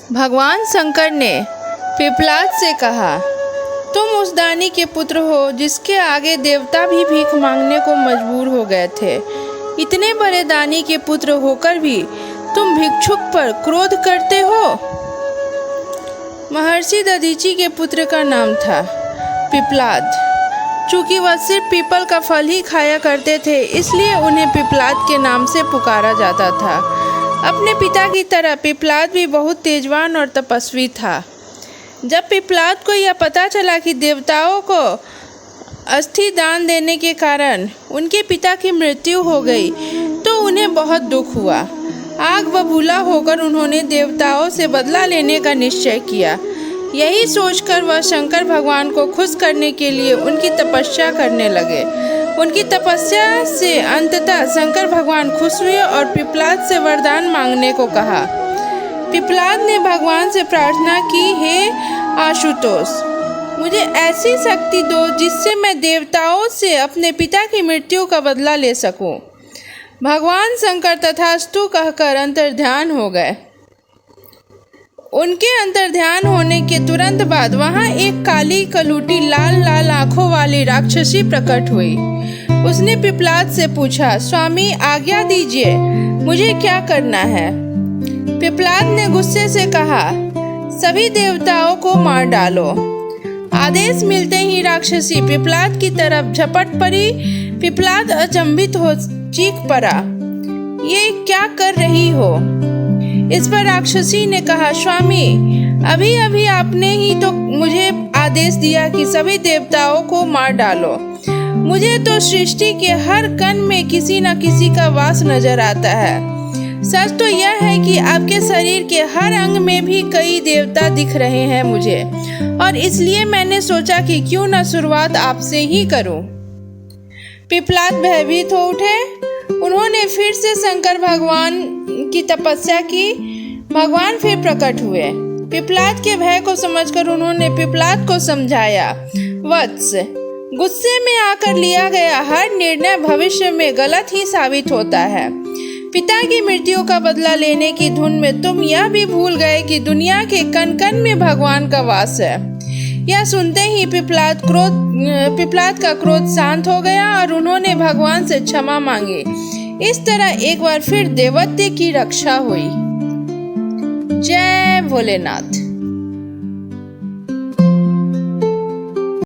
भगवान शंकर ने पिपलाद से कहा, तुम उस दानी के पुत्र हो जिसके आगे देवता भी भीख मांगने को मजबूर हो गए थे। इतने बड़े दानी के पुत्र होकर भी तुम भिक्षुक पर क्रोध करते हो। महर्षि दधीचि के पुत्र का नाम था पिपलाद। चूँकि वह सिर्फ पीपल का फल ही खाया करते थे, इसलिए उन्हें पिपलाद के नाम से पुकारा जाता था। अपने पिता की तरह पिपलाद भी बहुत तेजवान और तपस्वी था। जब पिपलाद को यह पता चला कि देवताओं को अस्थि दान देने के कारण उनके पिता की मृत्यु हो गई, तो उन्हें बहुत दुख हुआ। आग बबूला होकर उन्होंने देवताओं से बदला लेने का निश्चय किया। यही सोचकर वह शंकर भगवान को खुश करने के लिए उनकी तपस्या करने लगे। उनकी तपस्या से अंततः शंकर भगवान खुश हुए और पिपलाद से वरदान मांगने को कहा। पिपलाद ने भगवान से प्रार्थना की, हे आशुतोष, मुझे ऐसी शक्ति दो जिससे मैं देवताओं से अपने पिता की मृत्यु का बदला ले सकूं। भगवान शंकर तथास्तु कहकर अंतर्ध्यान हो गए। उनके अंतर्ध्यान होने के तुरंत बाद वहां एक काली कलूटी लाल लाल आंखों वाली राक्षसी प्रकट हुई। उसने पिपलाद से पूछा, स्वामी आज्ञा दीजिए, मुझे क्या करना है? पिपलाद ने गुस्से से कहा, सभी देवताओं को मार डालो। आदेश मिलते ही राक्षसी पिपलाद की तरफ झपट पड़ी। पिपलाद अचंभित हो चीख पड़ा, ये क्या कर रही हो? इस पर राक्षसी ने कहा, स्वामी अभी अभी आपने ही तो मुझे आदेश दिया कि सभी देवताओं को मार डालो। मुझे तो सृष्टि के हर कण में किसी न किसी का वास नजर आता है। सच तो यह है कि आपके शरीर के हर अंग में भी कई देवता दिख रहे हैं मुझे, और इसलिए मैंने सोचा कि क्यों न शुरुआत आपसे ही करूं। पिपलाद भयभीत हो उठे। उन्होंने फिर से शंकर भगवान की तपस्या की। भगवान फिर प्रकट हुए। पिपलाद के भय को समझकर उन्होंने पिपलाद को समझाया, वत्स, गुस्से में आकर लिया गया हर निर्णय भविष्य में गलत ही साबित होता है। पिता की मृत्यु का बदला लेने की धुन में तुम यह भी भूल गए कि दुनिया के कण कण में भगवान का वास है। यह सुनते ही पिपलाद का क्रोध शांत हो गया और उन्होंने भगवान से क्षमा मांगी। इस तरह एक बार फिर देवत्व की रक्षा हुई। जय भोलेनाथ।